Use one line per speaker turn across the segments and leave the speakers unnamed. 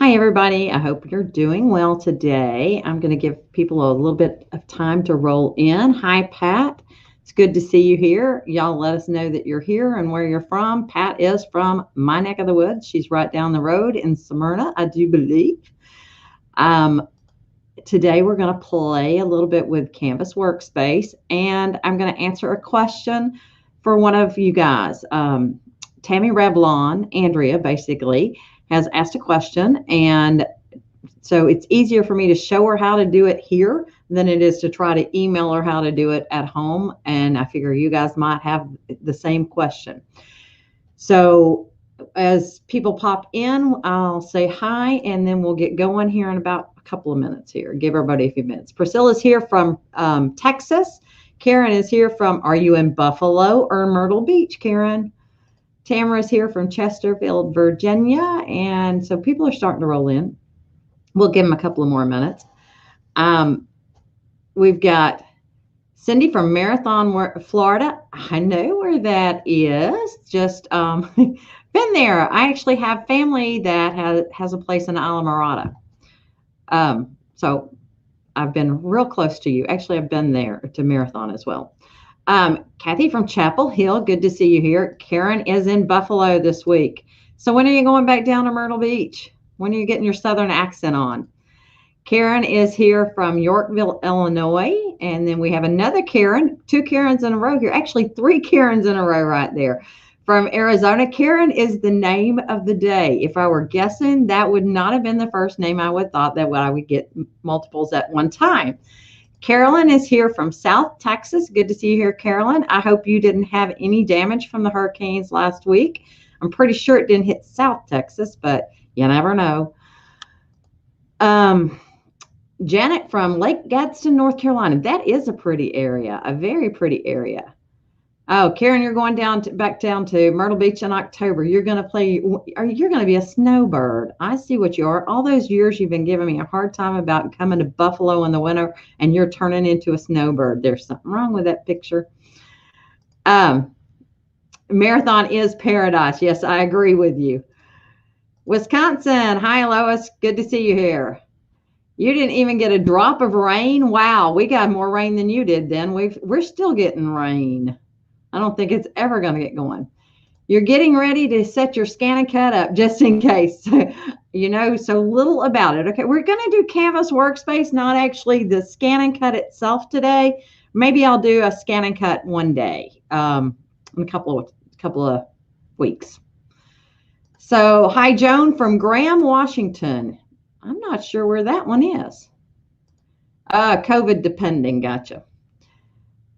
Hi, everybody. I hope you're doing well today. I'm going to give people a little bit of time to roll in. Hi, Pat. It's good to see you here. Y'all let us know that you're here and where you're from. Pat is from my neck of the woods. She's right down the road in Smyrna, I do believe. Today, we're going to play a little bit with Canvas Workspace, and I'm going to answer a question for one of you guys. Tammy Revlon, Andrea, basically, has asked a question, and so it's easier for me to show her how to do it here than it is to try to email her how to do it at home, and I figure you guys might have the same question. So as people pop in, I'll say hi, and then we'll get going here in about a couple of minutes here. Give everybody a few minutes. Priscilla's here from Texas. Karen is here from, are you in Buffalo or Myrtle Beach, Karen? Tamara's here from Chesterfield, Virginia, and so people are starting to roll in. We'll give them a couple of more minutes. We've got Cindy from Marathon, Florida. I know where that is. Just been there. I actually have family that has a place in Islamorada. So I've been real close to you. Actually, I've been there to Marathon as well. Kathy from Chapel Hill, good to see you here. Karen is in Buffalo this week. So when are you going back down to Myrtle Beach? When are you getting your Southern accent on? Karen is here from Yorkville, Illinois. And then we have another Karen, 2 Karens in a row here. Actually, 3 Karens in a row right there. From Arizona, Karen is the name of the day. If I were guessing, that would not have been the first name I would thought that I would get multiples at one time. Carolyn is here from South Texas. Good to see you here, Carolyn. I hope you didn't have any damage from the hurricanes last week. I'm pretty sure it didn't hit South Texas, but you never know. Janet from Lake Gadsden, North Carolina. That is a pretty area, a very pretty area. Oh, Karen, you're going back down to Myrtle Beach in October. You're going to be a snowbird. I see what you are. All those years you've been giving me a hard time about coming to Buffalo in the winter, and you're turning into a snowbird. There's something wrong with that picture. Marathon is paradise. Yes, I agree with you. Wisconsin. Hi, Lois. Good to see you here. You didn't even get a drop of rain. Wow, we got more rain than you did then. We're still getting rain. I don't think it's ever going to get going. You're getting ready to set your ScanNCut up just in case. You know so little about it. Okay, we're going to do Canvas Workspace, not actually the ScanNCut itself today. Maybe I'll do a ScanNCut one day in a couple of weeks. So, hi, Joan from Graham, Washington. I'm not sure where that one is. COVID depending. Gotcha.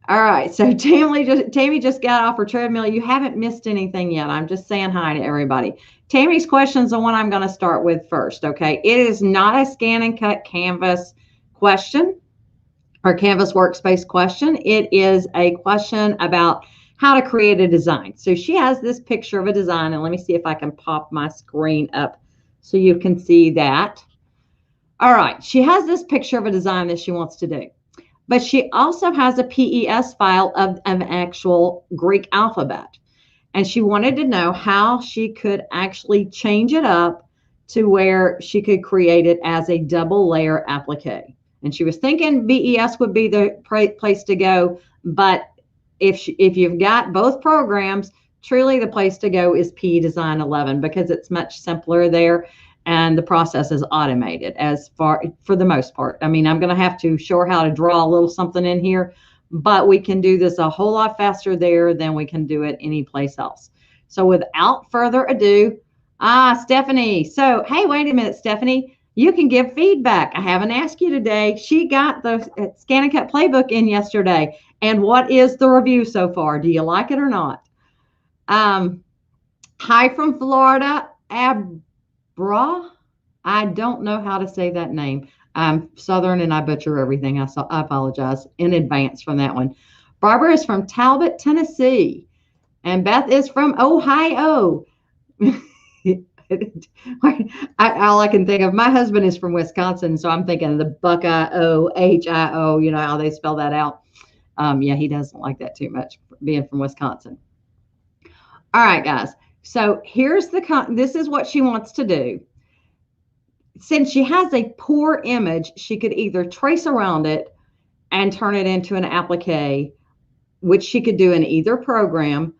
All right, so Tammy just got off her treadmill. You haven't missed anything yet. I'm just saying hi to everybody. Tammy's question is the one I'm going to start with first, okay? It is not a ScanNCut Canvas question or Canvas Workspace question. It is a question about how to create a design. So she has this picture of a design, and let me see if I can pop my screen up so you can see that. All right, she has this picture of a design that she wants to do. But she also has a PES file of an actual Greek alphabet. And she wanted to know how she could actually change it up to where she could create it as a double layer applique. And she was thinking BES would be the place to go. But if you've got both programs, truly the place to go is PE Design 11 because it's much simpler there. And the process is automated for the most part. I mean, I'm going to have to show her how to draw a little something in here, but we can do this a whole lot faster there than we can do it any place else. So without further ado, Stephanie. So, hey, wait a minute, Stephanie. You can give feedback. I haven't asked you today. She got the ScanNCut playbook in yesterday. And what is the review so far? Do you like it or not? Hi from Florida. I don't know how to say that name. I'm Southern and I butcher everything. I apologize in advance from that one. Barbara is from Talbot, Tennessee. And Beth is from Ohio. All I can think of, my husband is from Wisconsin, so I'm thinking of the Buckeye-O, you know how they spell that out. Yeah, he doesn't like that too much, being from Wisconsin. All right, guys. So here's this is what she wants to do. since she has a poor image, she could either trace around it and turn it into an applique, which she could do in either program,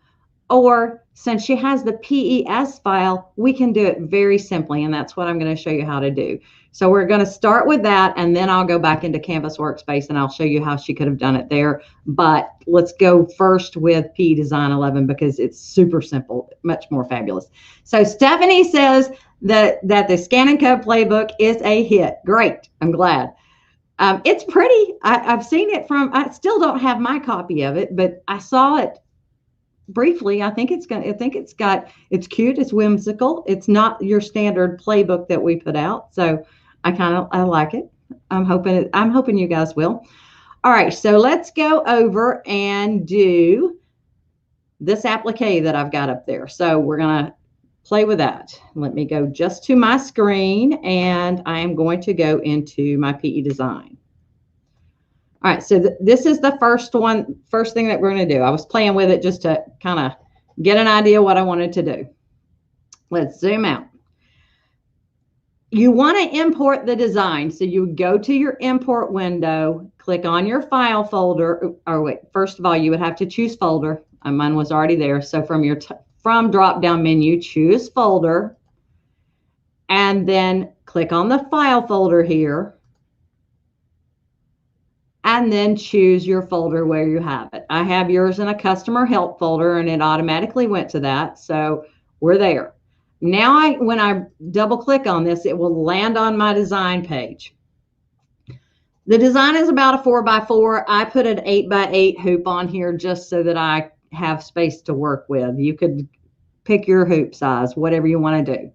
or since she has the PES file, we can do it very simply, and that's what I'm going to show you how to do. So we're going to start with that, and then I'll go back into Canvas Workspace, and I'll show you how she could have done it there. But let's go first with PE Design 11 because it's super simple, much more fabulous. So Stephanie says that the ScanNCut playbook is a hit. Great. I'm glad. It's pretty. I've seen it I still don't have my copy of it, but I saw it briefly. I think it's cute. It's whimsical. It's not your standard playbook that we put out. So I like it. I'm hoping you guys will. All right. So let's go over and do this applique that I've got up there. So we're going to play with that. Let me go just to my screen, and I am going to go into my PE Design. All right, so this is the first thing that we're going to do. I was playing with it just to kind of get an idea what I wanted to do. Let's zoom out. You want to import the design. So you go to your import window, click on your file folder, or wait, first of all, you would have to choose folder. Mine was already there. So from drop-down menu, choose folder, and then click on the file folder here, and then choose your folder where you have it. I have yours in a customer help folder, and it automatically went to that. So we're there. Now when I double click on this, it will land on my design page. The design is about a 4x4. I put an 8x8 hoop on here just so that I have space to work with. You could pick your hoop size, whatever you want to do.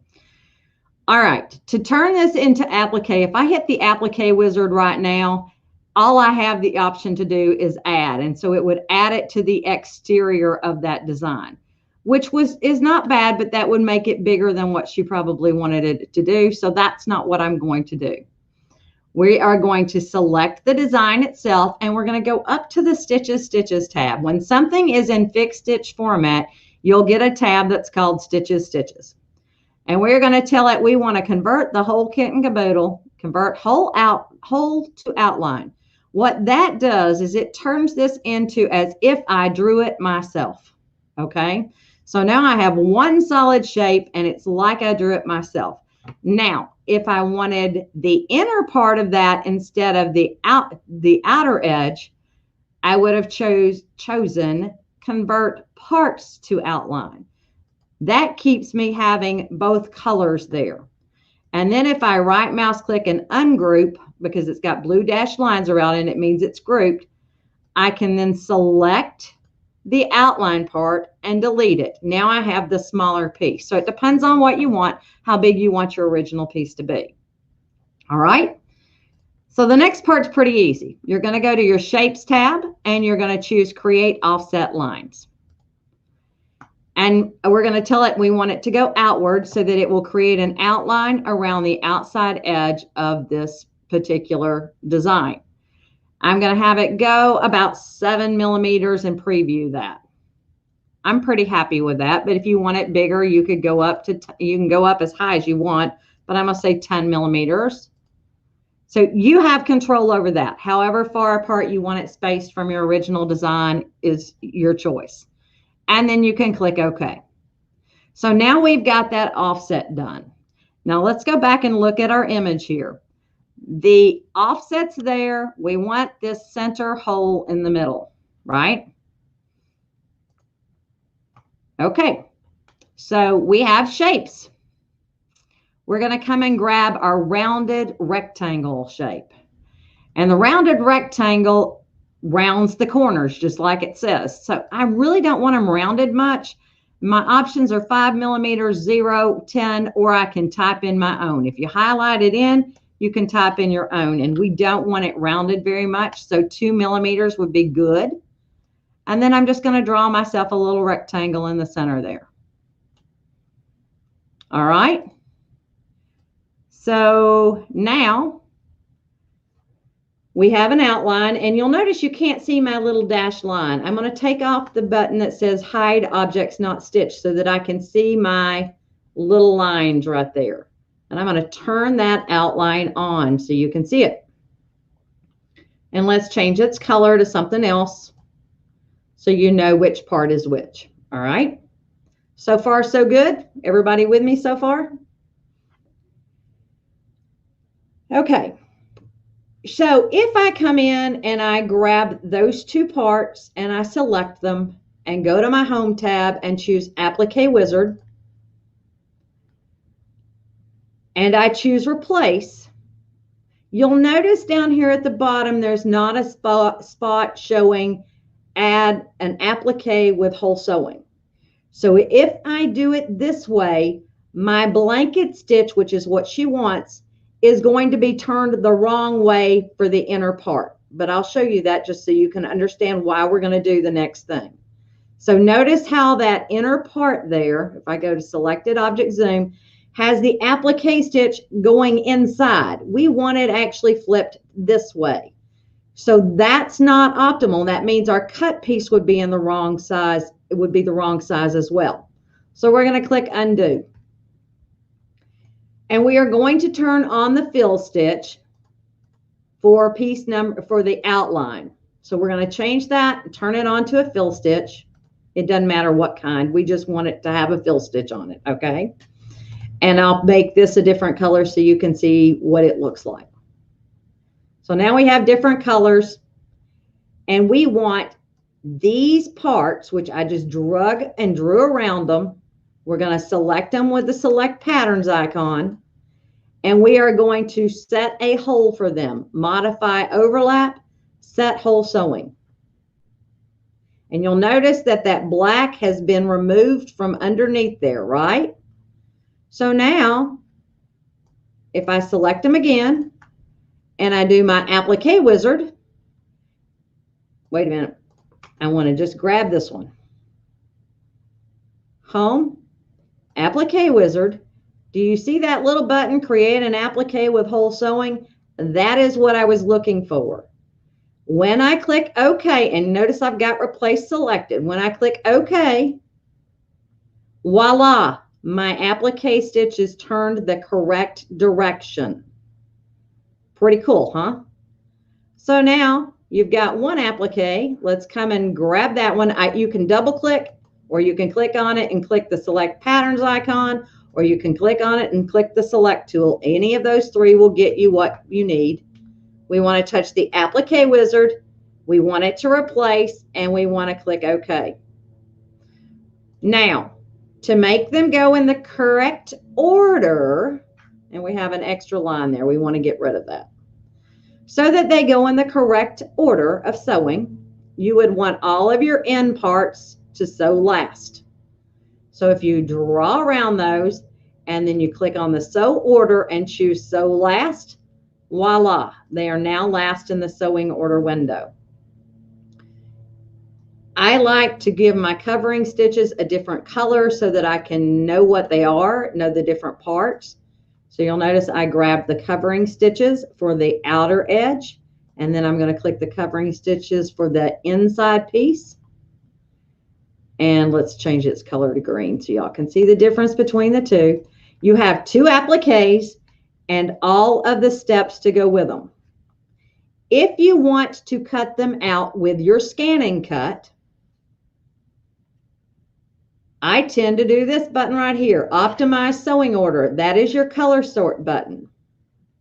All right, to turn this into applique, if I hit the applique wizard right now, all I have the option to do is add. And so it would add it to the exterior of that design, which is not bad, but that would make it bigger than what she probably wanted it to do. So that's not what I'm going to do. We are going to select the design itself, and we're going to go up to the Stitches tab. When something is in fixed stitch format, you'll get a tab that's called Stitches. And we're going to tell it we want to convert the whole kit and caboodle, convert whole to outline. What that does is it turns this into as if I drew it myself. Okay, so now I have one solid shape, and it's like I drew it myself. Now, if I wanted the inner part of that instead of the outer edge, I would have chosen convert parts to outline. That keeps me having both colors there. And then if I right mouse click and ungroup, because it's got blue dashed lines around it, and it means it's grouped, I can then select the outline part and delete it. Now I have the smaller piece. So it depends on what you want, how big you want your original piece to be. All right. So the next part's pretty easy. You're going to go to your Shapes tab, and you're going to choose Create Offset Lines. And we're going to tell it we want it to go outward so that it will create an outline around the outside edge of this particular design. I'm going to have it go about 7 millimeters and preview that. I'm pretty happy with that, but if you want it bigger, you could go up you can go up as high as you want, but I'm going to say 10 millimeters. So you have control over that. However far apart you want it spaced from your original design is your choice. And then you can click OK. So now we've got that offset done. Now let's go back and look at our image here. The offset's there. We want this center hole in the middle, right? Okay, so we have shapes. We're going to come and grab our rounded rectangle shape. And the rounded rectangle rounds the corners just like it says. So I really don't want them rounded much. My options are 5 millimeters, 0, 10, or I can type in my own. If you highlight it in, you can type in your own, and we don't want it rounded very much. So 2 millimeters would be good. And then I'm just going to draw myself a little rectangle in the center there. All right. So now we have an outline, and you'll notice you can't see my little dashed line. I'm going to take off the button that says Hide Objects Not Stitched so that I can see my little lines right there. And I'm going to turn that outline on so you can see it. And let's change its color to something else so you know which part is which. All right. So far, so good. Everybody with me so far? Okay. So if I come in and I grab those two parts and I select them and go to my Home tab and choose Applique Wizard, and I choose Replace, you'll notice down here at the bottom there's not a spot showing Add an Applique with Whole Sewing. So if I do it this way, my blanket stitch, which is what she wants, is going to be turned the wrong way for the inner part. But I'll show you that just so you can understand why we're going to do the next thing. So notice how that inner part there, if I go to Selected Object Zoom, has the applique stitch going inside. We want it actually flipped this way. So that's not optimal. That means our cut piece would be in the wrong size. It would be the wrong size as well. So we're going to click Undo. And we are going to turn on the fill stitch for piece number for the outline. So we're going to change that and turn it on to a fill stitch. It doesn't matter what kind. We just want it to have a fill stitch on it, okay? And I'll make this a different color so you can see what it looks like. So now we have different colors, and we want these parts, which I just drug and drew around them. We're going to select them with the Select Patterns icon, and we are going to set a hole for them. Modify Overlap, Set Hole Sewing. And you'll notice that that black has been removed from underneath there, right? So now, if I select them again, and I do my Applique Wizard, wait a minute, I want to just grab this one. Home, Applique Wizard. Do you see that little button, Create an Applique with Whole Sewing? That is what I was looking for. When I click OK, and notice I've got Replace selected. When I click OK, voila, my applique stitch is turned the correct direction. Pretty cool, huh? So now you've got one applique. Let's come and grab that one. You can double click, or you can click on it and click the Select Patterns icon, or you can click on it and click the Select tool. Any of those three will get you what you need. We want to touch the Applique Wizard, we want it to replace, and we want to click OK. Now, to make them go in the correct order, and we have an extra line there, we want to get rid of that. So that they go in the correct order of sewing, you would want all of your end parts to sew last. So if you draw around those, and then you click on the Sew Order and choose Sew Last, voila, they are now last in the sewing order window. I like to give my covering stitches a different color so that I can know what they are, know the different parts. So you'll notice I grabbed the covering stitches for the outer edge, and then I'm going to click the covering stitches for the inside piece. And let's change its color to green so y'all can see the difference between the two. You have two appliques and all of the steps to go with them. If you want to cut them out with your ScanNCut, I tend to do this button right here, Optimize Sewing Order. That is your color sort button.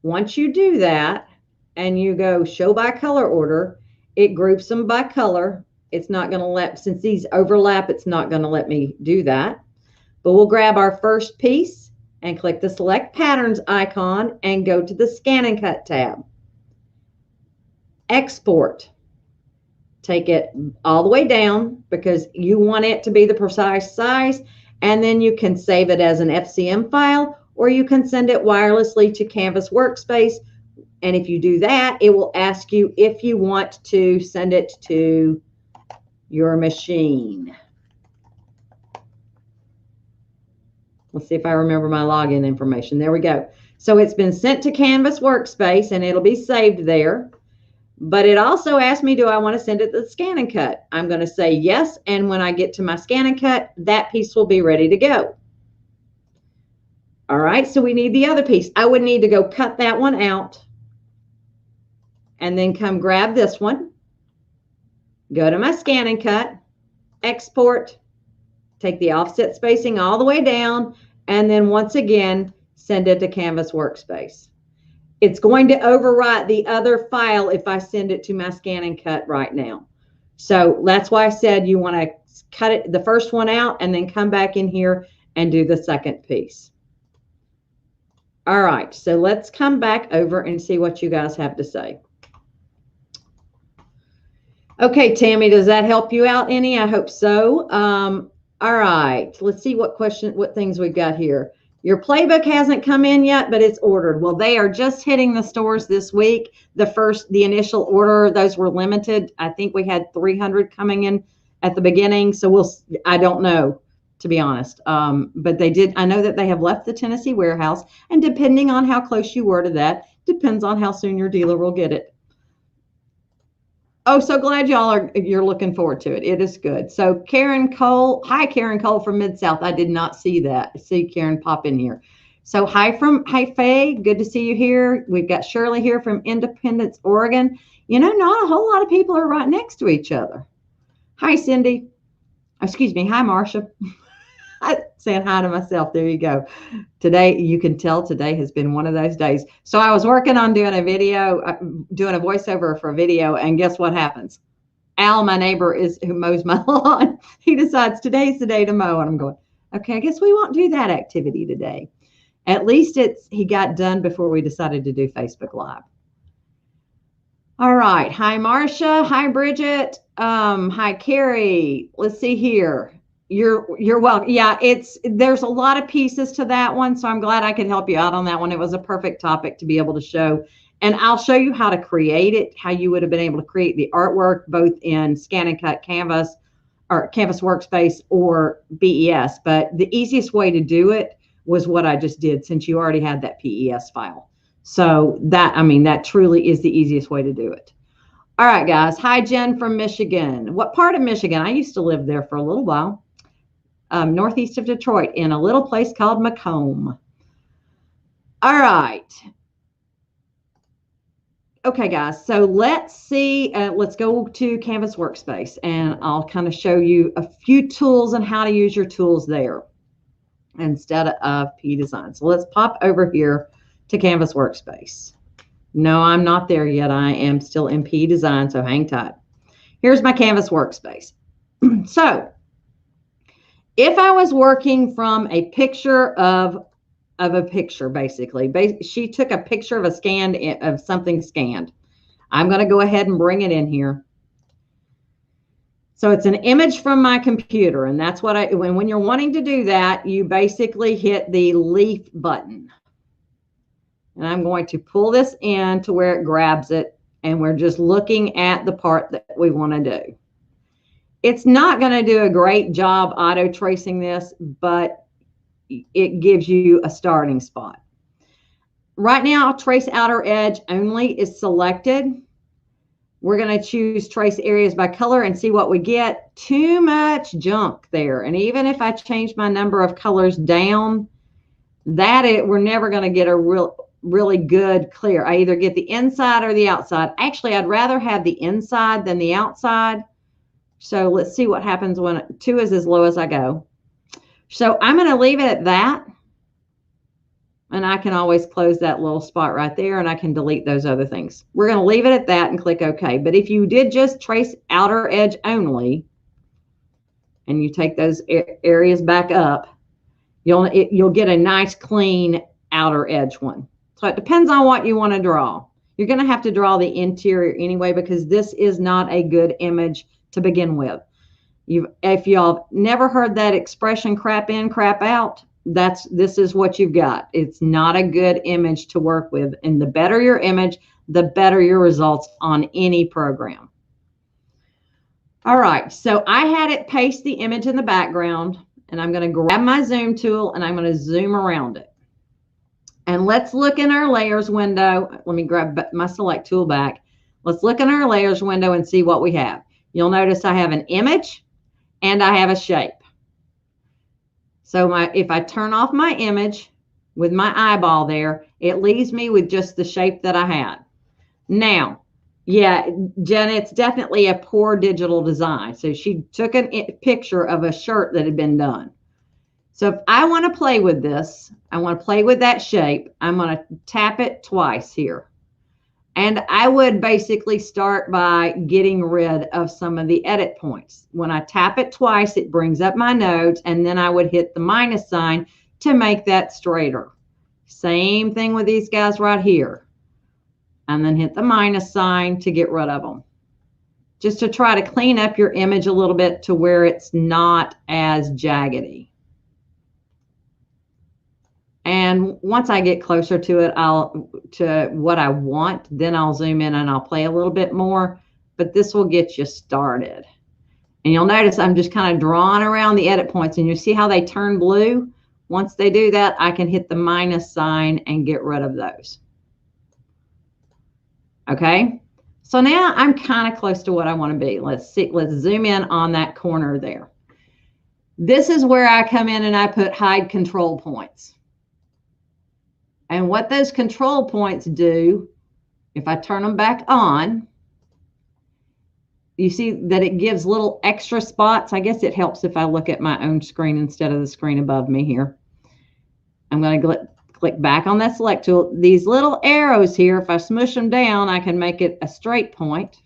Once you do that and you go Show by Color Order, it groups them by color. It's not going to let, since these overlap, it's not going to let me do that. But we'll grab our first piece and click the Select Patterns icon and go to the ScanNCut tab. Export. Take it all the way down because you want it to be the precise size, and then you can save it as an FCM file, or you can send it wirelessly to CanvasWorkspace. And if you do that, it will ask you if you want to send it to your machine. Let's see if I remember my login information. There we go. So it's been sent to CanvasWorkspace, and it'll be saved there. But it also asked me, do I want to send it to ScanNCut? I'm going to say yes, and when I get to my ScanNCut, that piece will be ready to go. All right, so we need the other piece. I would need to go cut that one out and then come grab this one, go to my ScanNCut, export, take the offset spacing all the way down, and then once again, send it to CanvasWorkspace. It's going to overwrite the other file if I send it to my ScanNCut right now. So that's why I said you want to cut it, the first one out, and then come back in here and do the second piece. All right, so let's come back over and see what you guys have to say. Okay, Tammy, does that help you out any? I hope so. All right, let's see what things we've got here. Your playbook hasn't come in yet, but it's ordered. Well, they are just hitting the stores this week. The initial order, those were limited. I think we had 300 coming in at the beginning. So I don't know, to be honest. But they did. I know that they have left the Tennessee warehouse, and depending on how close you were to that, depends on how soon your dealer will get it. Oh, so glad you're looking forward to it. It is good. So Karen Cole, hi Karen Cole from Mid-South. I did not see that. See Karen pop in here. So hi Faye, good to see you here. We've got Shirley here from Independence, Oregon. You know, not a whole lot of people are right next to each other. Hi Cindy. Excuse me. Hi Marcia. I'm saying hi to myself. There you go. Today, you can tell today has been one of those days. So I was working on doing a video, doing a voiceover for a video, and guess what happens? Al, my neighbor, who mows my lawn. He decides today's the day to mow, and I'm going, okay, I guess we won't do that activity today. At least he got done before we decided to do Facebook Live. All right. Hi, Marcia. Hi, Bridget. Hi, Carrie. Let's see here. You're welcome. Yeah, there's a lot of pieces to that one, so I'm glad I could help you out on that one. It was a perfect topic to be able to show, and I'll show you how to create it, how you would have been able to create the artwork both in ScanNCut Canvas or CanvasWorkspace or BES. But the easiest way to do it was what I just did, since you already had that PES file. So that truly is the easiest way to do it. All right, guys. Hi, Jen from Michigan. What part of Michigan? I used to live there for a little while. Northeast of Detroit, in a little place called Macomb. All right. Okay, guys. So let's see. Let's go to Canvas Workspace, and I'll kind of show you a few tools and how to use your tools there instead of P-Design. So let's pop over here to Canvas Workspace. No, I'm not there yet. I am still in P-Design, so hang tight. Here's my Canvas Workspace. So if I was working from a picture of a picture, basically, she took a picture of something scanned. I'm going to go ahead and bring it in here. So it's an image from my computer, and that's what when you're wanting to do that, you basically hit the leaf button. And I'm going to pull this in to where it grabs it, and we're just looking at the part that we want to do. It's not going to do a great job auto tracing this, but it gives you a starting spot. Right now, trace outer edge only is selected. We're going to choose trace areas by color and see what we get. Too much junk there. And even if I change my number of colors down, we're never going to get a really good clear. I either get the inside or the outside. Actually, I'd rather have the inside than the outside. So let's see what happens when 2 is as low as I go. So I'm going to leave it at that. And I can always close that little spot right there, and I can delete those other things. We're going to leave it at that and click OK. But if you did just trace outer edge only, and you take those areas back up, you'll get a nice clean outer edge one. So it depends on what you want to draw. You're going to have to draw the interior anyway, because this is not a good image to begin with. If y'all never heard that expression, crap in, crap out, this is what you've got. It's not a good image to work with. And the better your image, the better your results on any program. All right, so I had it paste the image in the background, and I'm going to grab my zoom tool and I'm going to zoom around it. And let's look in our layers window. Let me grab my select tool back. Let's look in our layers window and see what we have. You'll notice I have an image and I have a shape. So if I turn off my image with my eyeball there, it leaves me with just the shape that I had. Now, yeah, Jen, it's definitely a poor digital design. So she took a picture of a shirt that had been done. So if I want to play with this, I want to play with that shape, I'm going to tap it twice here. And I would basically start by getting rid of some of the edit points. When I tap it twice, it brings up my nodes, and then I would hit the minus sign to make that straighter. Same thing with these guys right here. And then hit the minus sign to get rid of them. Just to try to clean up your image a little bit to where it's not as jaggedy. And once I get closer to it, to what I want, then I'll zoom in and I'll play a little bit more, but this will get you started. And you'll notice I'm just kind of drawing around the edit points, and you see how they turn blue? Once they do that, I can hit the minus sign and get rid of those. Okay, so now I'm kind of close to what I want to be. Let's see, let's zoom in on that corner there. This is where I come in and I put hide control points. And what those control points do, if I turn them back on, you see that it gives little extra spots. I guess it helps if I look at my own screen instead of the screen above me here. I'm going to click back on that select tool. These little arrows here, if I smush them down, I can make it a straight point.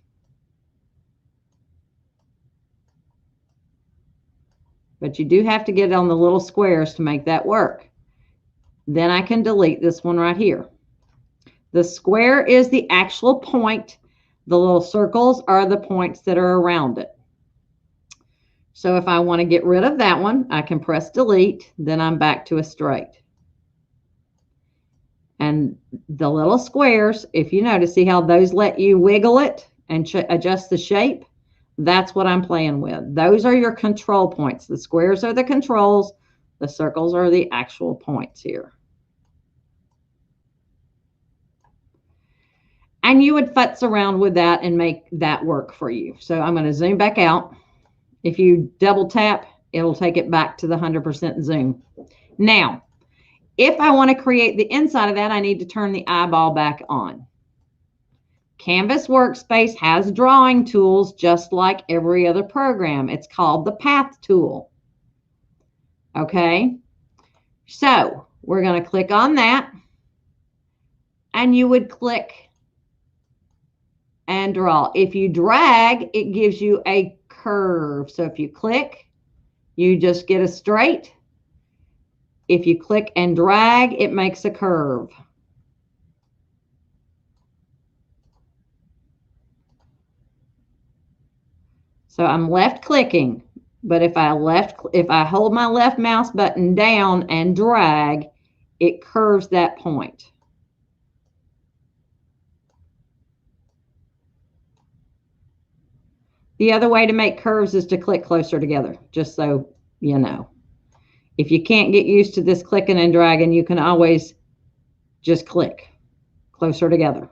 But you do have to get on the little squares to make that work. Then I can delete this one right here. The square is the actual point. The little circles are the points that are around it. So if I want to get rid of that one, I can press delete, then I'm back to a straight. And the little squares, if you notice, see how those let you wiggle it and adjust the shape? That's what I'm playing with. Those are your control points. The squares are the controls. The circles are the actual points here. And you would futz around with that and make that work for you. So I'm going to zoom back out. If you double tap, it'll take it back to the 100% zoom. Now, if I want to create the inside of that, I need to turn the eyeball back on. CanvasWorkspace has drawing tools just like every other program. It's called the Path tool. Okay, so we're going to click on that, and you would click and draw. If you drag, it gives you a curve. So if you click, you just get a straight. If you click and drag, it makes a curve. So I'm left clicking, but if I hold my left mouse button down and drag, it curves that point. The other way to make curves is to click closer together, just so you know. If you can't get used to this clicking and dragging, you can always just click closer together.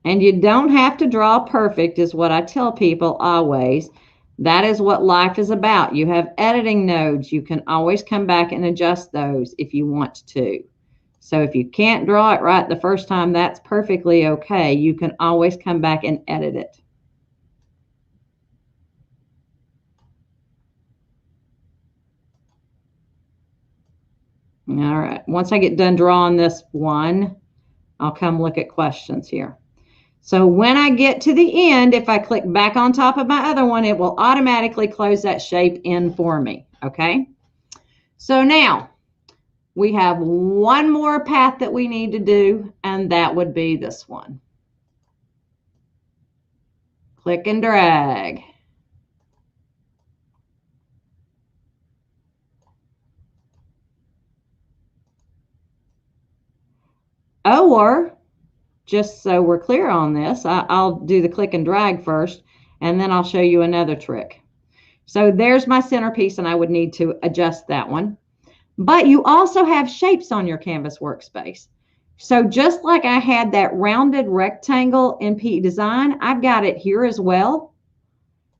And you don't have to draw perfect, is what I tell people always. That is what life is about. You have editing nodes. You can always come back and adjust those if you want to. So if you can't draw it right the first time, that's perfectly okay. You can always come back and edit it. All right, once I get done drawing this one, I'll come look at questions here. So when I get to the end, if I click back on top of my other one, it will automatically close that shape in for me, okay? So now we have one more path that we need to do, and that would be this one. Click and drag. Or, just so we're clear on this, I'll do the click and drag first, and then I'll show you another trick. So there's my centerpiece, and I would need to adjust that one. But you also have shapes on your Canvas workspace. So just like I had that rounded rectangle in PE Design, I've got it here as well.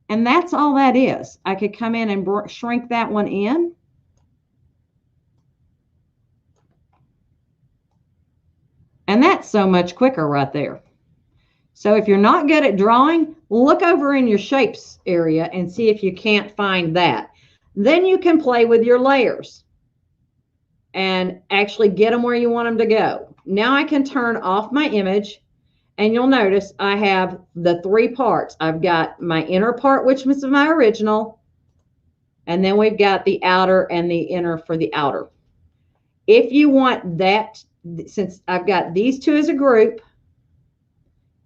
And that's all that is. I could come in and shrink that one in. And that's so much quicker right there. So if you're not good at drawing, look over in your shapes area and see if you can't find that. Then you can play with your layers and actually get them where you want them to go. Now I can turn off my image, and you'll notice I have the three parts. I've got my inner part, which was my original, and then we've got the outer and the inner for the outer. If you want that, since I've got these two as a group,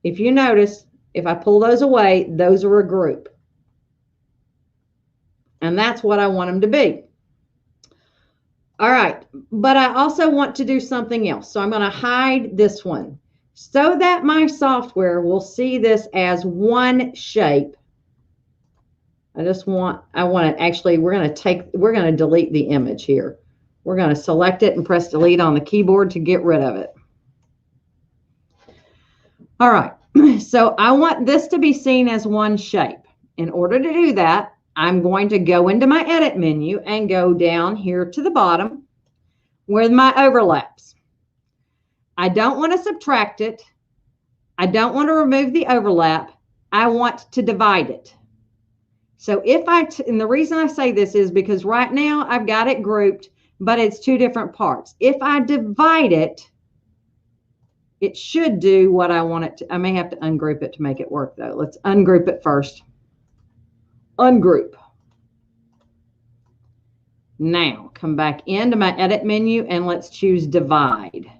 if you notice, if I pull those away, those are a group. And that's what I want them to be. All right, but I also want to do something else. So I'm going to hide this one so that my software will see this as one shape. I want to actually, we're going to delete the image here. We're going to select it and press delete on the keyboard to get rid of it. All right, so I want this to be seen as one shape. In order to do that, I'm going to go into my edit menu and go down here to the bottom with my overlaps. I don't want to subtract it. I don't want to remove the overlap. I want to divide it. So and the reason I say this is because right now I've got it grouped, but it's two different parts. If I divide it, it should do what I want it to. I may have to ungroup it to make it work though. Let's ungroup it first. Ungroup. Now come back into my edit menu and let's choose divide.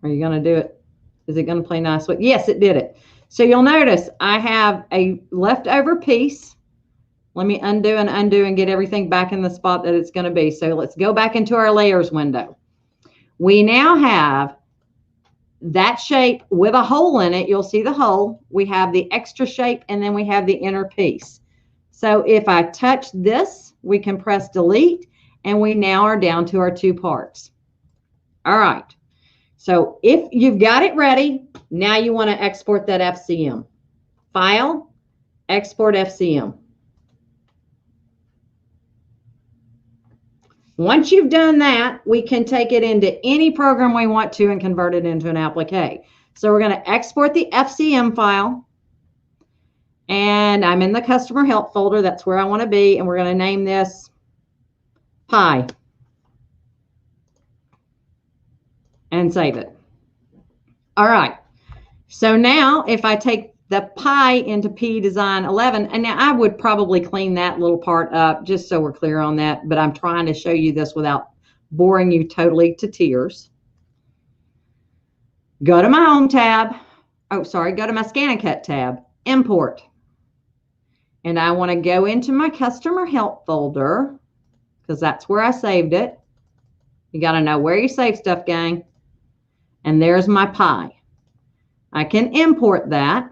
Are you going to do it? Is it going to play nicely? Yes, it did it. So you'll notice I have a leftover piece. Let me undo and get everything back in the spot that it's going to be. So let's go back into our layers window. We now have that shape with a hole in it. You'll see the hole. We have the extra shape, and then we have the inner piece. So if I touch this, we can press delete, and we now are down to our two parts. All right. So if you've got it ready, now you want to export that FCM. File, export FCM. Once you've done that, we can take it into any program we want to and convert it into an applique. So we're going to export the FCM file. And I'm in the customer help folder. That's where I want to be. And we're going to name this Pi. And save it. All right. So now if I take the Pi into P Design 11, and now I would probably clean that little part up just so we're clear on that, but I'm trying to show you this without boring you totally to tears. Go to my Home tab. Oh, sorry. Go to my ScanNCut tab. Import. And I want to go into my customer help folder because that's where I saved it. You got to know where you save stuff, gang. And there's my Pi. I can import that.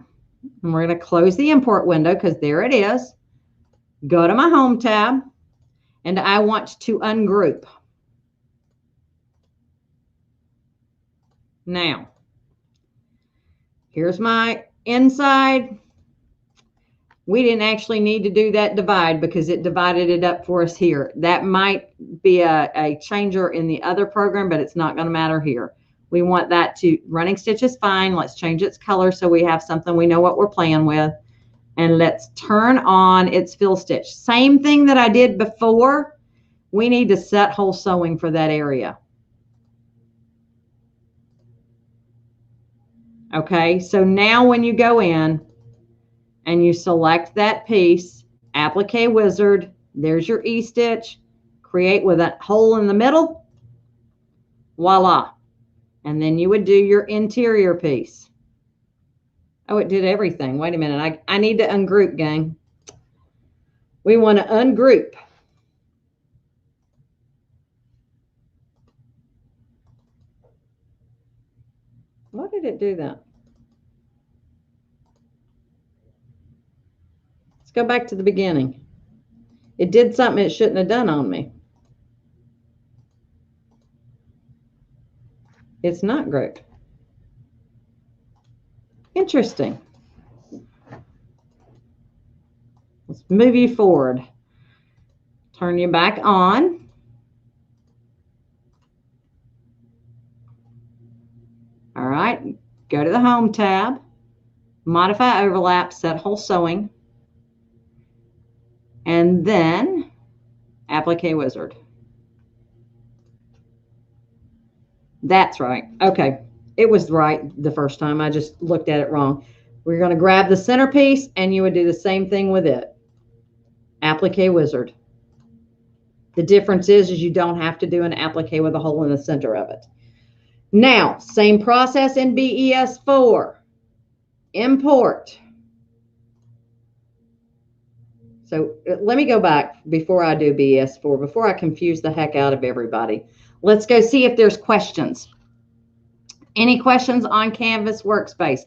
And we're going to close the import window because there it is. Go to my Home tab. And I want to ungroup. Now, here's my inside. We didn't actually need to do that divide because it divided it up for us here. That might be a changer in the other program, but it's not going to matter here. We want that to, running stitch is fine. Let's change its color so we have something we know what we're playing with. And let's turn on its fill stitch. Same thing that I did before. We need to set hole sewing for that area. Okay, so now when you go in and you select that piece, Applique Wizard, there's your E-stitch, create with a hole in the middle, voila. And then you would do your interior piece. Oh, it did everything. Wait a minute. I need to ungroup, gang. We want to ungroup. Why did it do that? Let's go back to the beginning. It did something it shouldn't have done on me. It's not grouped. Interesting. Let's move you forward. Turn you back on. All right, go to the Home tab, modify overlap, set whole sewing, and then Applique Wizard. That's right. Okay, it was right the first time. I just looked at it wrong. We're going to grab the centerpiece, and you would do the same thing with it. Applique Wizard. The difference is you don't have to do an applique with a hole in the center of it. Now, same process in BES4. Import. So let me go back before I do BES4, before I confuse the heck out of everybody. Let's go see if there's questions. Any questions on Canvas Workspace?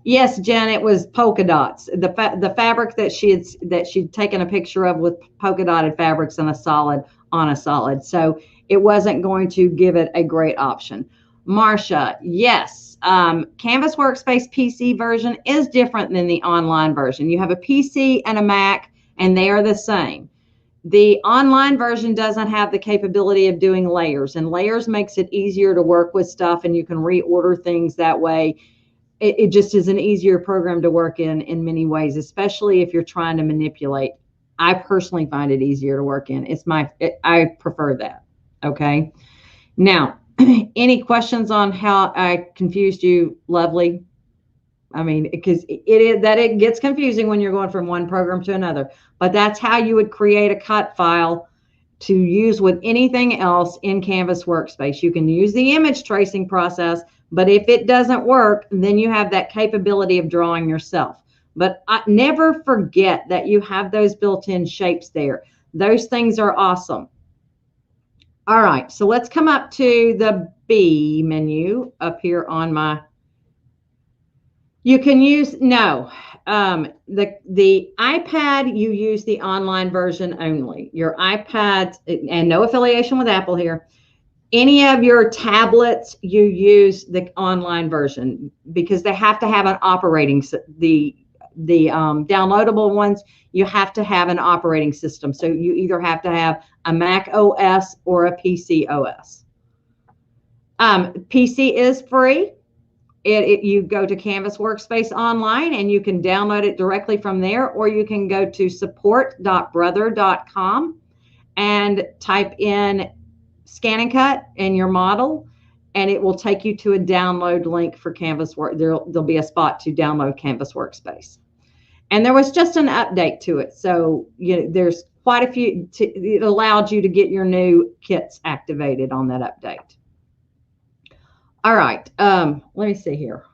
Yes, Jen, it was polka dots. The fabric that she'd taken a picture of with polka dotted fabrics and a solid on a solid. So it wasn't going to give it a great option. Marcia, yes, Canvas Workspace PC version is different than the online version. You have a PC and a Mac, and they are the same. The online version doesn't have the capability of doing layers, and layers makes it easier to work with stuff, and you can reorder things that way. It just is an easier program to work in many ways, especially if you're trying to manipulate. I personally find it easier to work in. I prefer that. Okay. Now, any questions on how I confused you, Lovely? I mean, because it gets confusing when you're going from one program to another, but that's how you would create a cut file to use with anything else in Canvas Workspace. You can use the image tracing process, but if it doesn't work, then you have that capability of drawing yourself. But never forget that you have those built-in shapes there. Those things are awesome. All right, so let's come up to the B menu up here on my. You can use, no, the iPad, you use the online version only. Your iPad, and no affiliation with Apple here. Any of your tablets, you use the online version because they have to have an operating, the downloadable ones, you have to have an operating system. So you either have to have a Mac OS or a PC OS. PC is free. You go to Canvas Workspace online and you can download it directly from there, or you can go to support.brother.com and type in ScanNCut in your model, and it will take you to a download link for Canvas Work. There'll be a spot to download Canvas Workspace. And there was just an update to it. So there's quite a few, it allowed you to get your new kits activated on that update. All right, let me see here.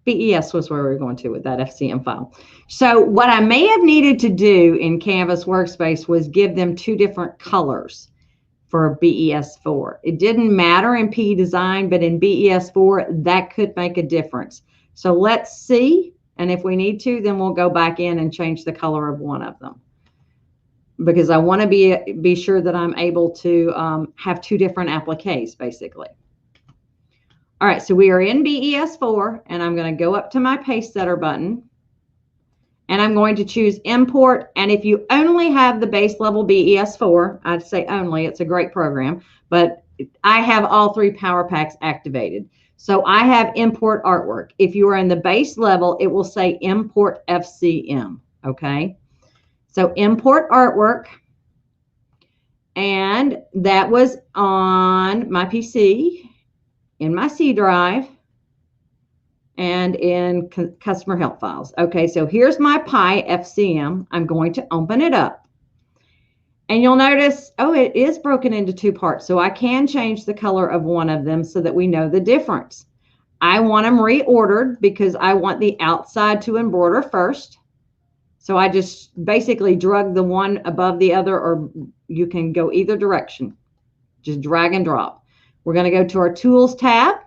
BES was where we were going to with that FCM file. So what I may have needed to do in Canvas Workspace was give them two different colors for BES4. It didn't matter in P Design, but in BES4, that could make a difference. So let's see, and if we need to, then we'll go back in and change the color of one of them, because I want to be sure that I'm able to have two different appliques, basically. All right, so we are in BES4, and I'm going to go up to my Paste Setter button, and I'm going to choose Import. And if you only have the base level BES4, I'd say only, it's a great program, but I have all three power packs activated. So I have Import Artwork. If you are in the base level, it will say Import FCM, okay? So Import Artwork, and that was on my PC, in my C drive, and in customer help files. Okay, so here's my Pi FCM. I'm going to open it up. And you'll notice, oh, it is broken into two parts. So I can change the color of one of them so that we know the difference. I want them reordered because I want the outside to embroider first. So I just basically drug the one above the other, or you can go either direction. Just drag and drop. We're going to go to our Tools tab,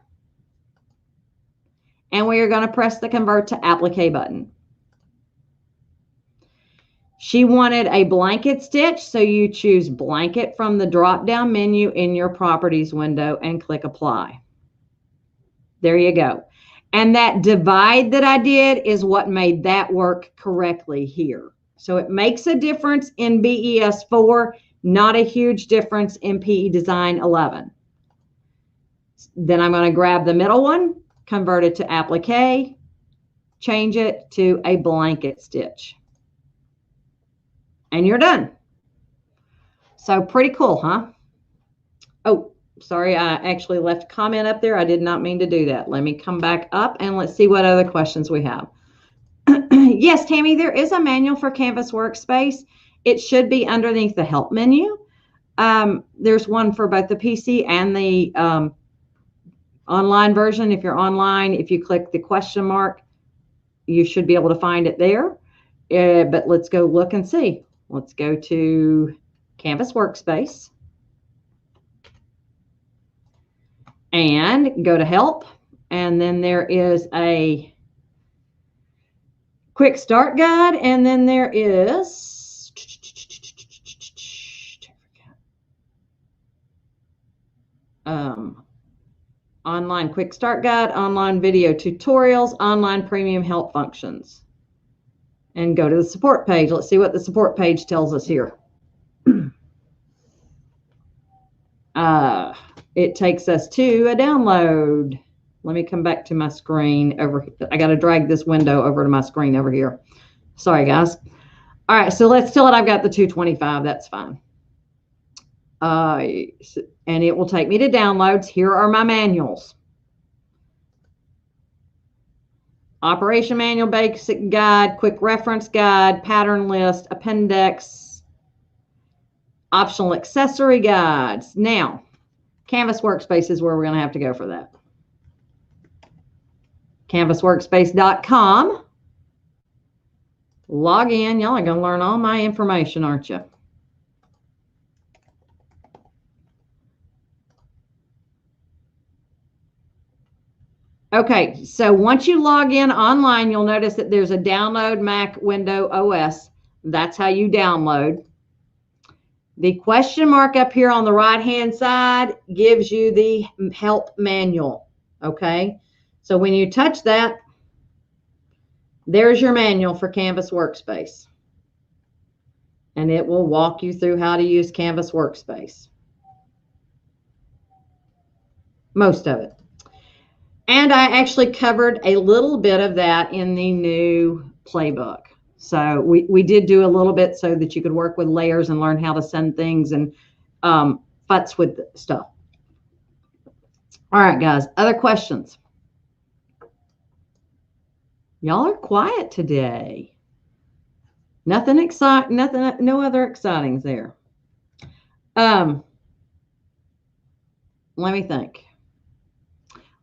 and we are going to press the Convert to Applique button. She wanted a blanket stitch, so you choose Blanket from the drop-down menu in your Properties window and click Apply. There you go. And that divide that I did is what made that work correctly here. So it makes a difference in BES 4, not a huge difference in PE Design 11. Then I'm going to grab the middle one, convert it to applique, change it to a blanket stitch. And you're done. So pretty cool, huh? Oh, sorry, I actually left a comment up there. I did not mean to do that. Let me come back up and let's see what other questions we have. Yes, Tammy, there is a manual for Canvas Workspace. It should be underneath the help menu. There's one for both the PC and the online version. If you're online, if you click the question mark, you should be able to find it there. But let's go look and see. Let's go to Canvas Workspace and go to help. And then there is a quick start guide. And then there is online quick start guide, online video tutorials, online premium help functions. And go to the support page. Let's see what the support page tells us here. It takes us to a download. Let me come back to my screen over here. I got to drag this window over to my screen over here. Sorry, guys. All right, so let's tell it I've got the 225. That's fine. And it will take me to downloads. Here are my manuals. Operation manual, basic guide, quick reference guide, pattern list, appendix, optional accessory guides. Now, Canvas Workspace is where we're going to have to go for that. CanvasWorkspace.com. Log in. Y'all are going to learn all my information, aren't you? Okay, so once you log in online, you'll notice that there's a download Mac Windows OS. That's how you download. The question mark up here on the right-hand side gives you the help manual, okay? So when you touch that, there's your manual for Canvas Workspace. And it will walk you through how to use Canvas Workspace. Most of it. And I actually covered a little bit of that in the new playbook. So we did do a little bit so that you could work with layers and learn how to send things and futz with stuff. All right, guys, other questions? Y'all are quiet today. Nothing exciting, no other excitings there. Let me think.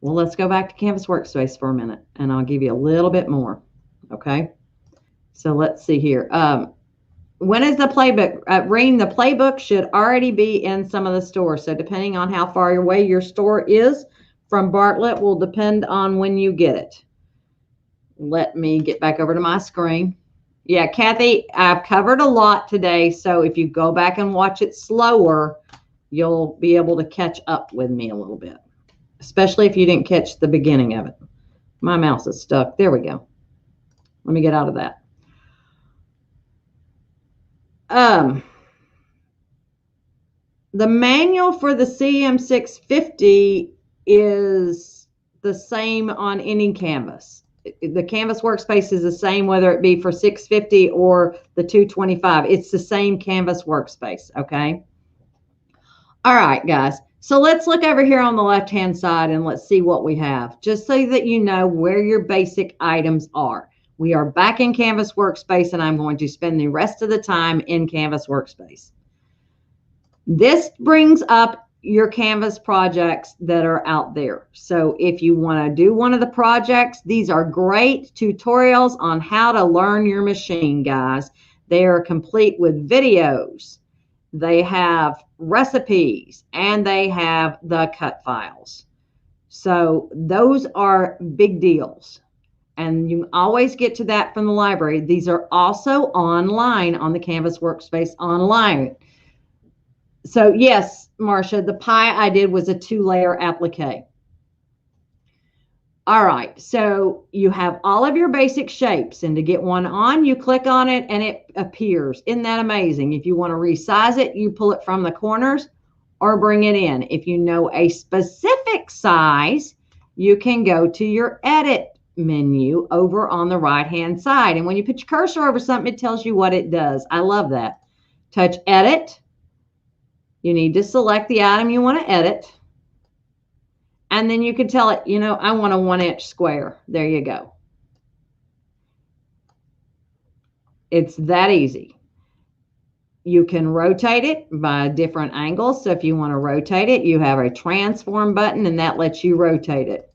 Well, let's go back to Canvas Workspace for a minute, and I'll give you a little bit more, okay? So let's see here. When is the playbook? Reen, the playbook should already be in some of the stores. So depending on how far away your store is from Bartlett will depend on when you get it. Let me get back over to my screen. Yeah, Kathy, I've covered a lot today. So if you go back and watch it slower, you'll be able to catch up with me a little bit, especially if you didn't catch the beginning of it. My mouse is stuck. There we go. Let me get out of that. The manual for the CM650 is the same on any canvas. The Canvas Workspace is the same whether it be for 650 or the 225. It's the same Canvas Workspace, okay? All right, guys. So let's look over here on the left-hand side and let's see what we have, just so that you know where your basic items are. We are back in Canvas Workspace, and I'm going to spend the rest of the time in Canvas Workspace. This brings up your Canvas projects that are out there. So if you want to do one of the projects, these are great tutorials on how to learn your machine, guys. They are complete with videos. They have recipes, and they have the cut files. So those are big deals. And you always get to that from the library. These are also online on the Canvas Workspace online. So yes, Marcia, the pie I did was a 2-layer applique. All right, so you have all of your basic shapes, and to get one on, you click on it and it appears. Isn't that amazing? If you want to resize it, you pull it from the corners or bring it in. If you know a specific size, you can go to your edit menu over on the right-hand side. And when you put your cursor over something, it tells you what it does. I love that. Touch edit. You need to select the item you want to edit. And then you can tell it, you know, I want a 1-inch square. There you go. It's that easy. You can rotate it by different angles. So if you want to rotate it, you have a transform button, and that lets you rotate it.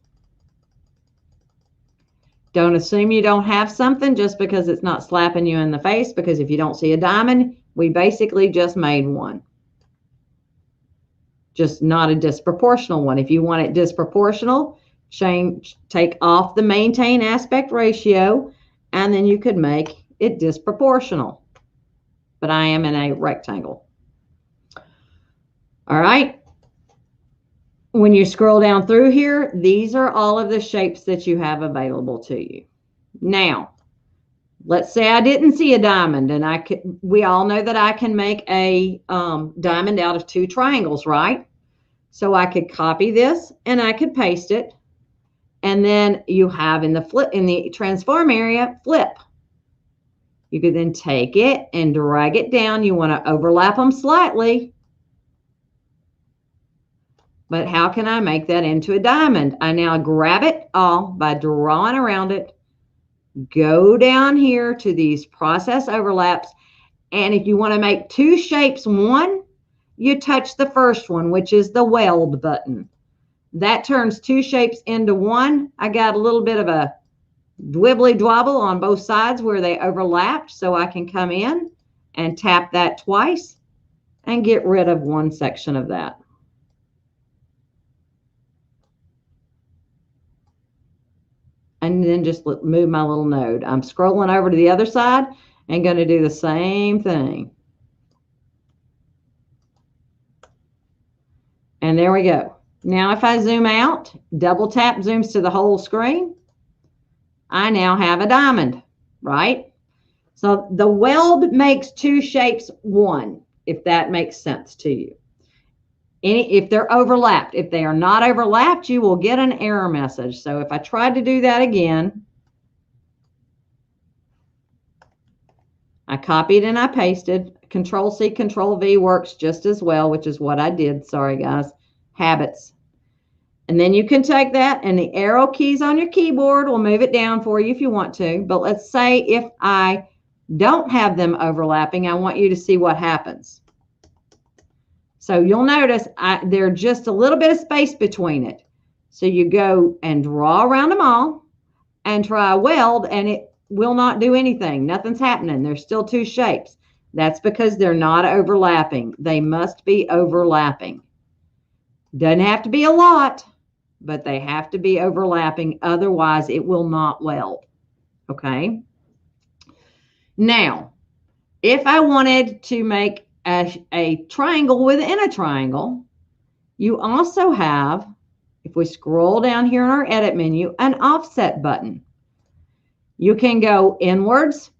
Don't assume you don't have something just because it's not slapping you in the face, because if you don't see a diamond, we basically just made one. Just not a disproportional one. If you want it disproportional, take off the maintain aspect ratio, and then you could make it disproportional. But I am in a rectangle. All right. When you scroll down through here, these are all of the shapes that you have available to you. Now, let's say I didn't see a diamond, and we all know that I can make a diamond out of 2 triangles, right? So I could copy this and I could paste it. And then you have in the transform area, flip. You could then take it and drag it down. You want to overlap them slightly. But how can I make that into a diamond? I now grab it all by drawing around it. Go down here to these process overlaps. And if you want to make 2 shapes one, you touch the first one, which is the weld button. That turns 2 shapes into one. I got a little bit of a dwibbly dwobble on both sides where they overlapped, so I can come in and tap that twice and get rid of one section of that. And then just move my little node. I'm scrolling over to the other side and going to do the same thing. And there we go. Now if I zoom out, double tap zooms to the whole screen, I now have a diamond, right? So the weld makes 2 shapes one, if that makes sense to you. If they're overlapped. If they are not overlapped, you will get an error message. So if I tried to do that again, I copied and I pasted. Control-C, Control-V works just as well, which is what I did. Sorry, guys. Habits. And then you can take that, and the arrow keys on your keyboard will move it down for you if you want to. But let's say if I don't have them overlapping, I want you to see what happens. So you'll notice there's just a little bit of space between it. So you go and draw around them all and try weld, and it will not do anything. Nothing's happening. There's still 2 shapes. That's because they're not overlapping. They must be overlapping. Doesn't have to be a lot, but they have to be overlapping. Otherwise, it will not weld. Okay? Now, if I wanted to make a triangle within a triangle, you also have, if we scroll down here in our edit menu, an offset button. You can go inwards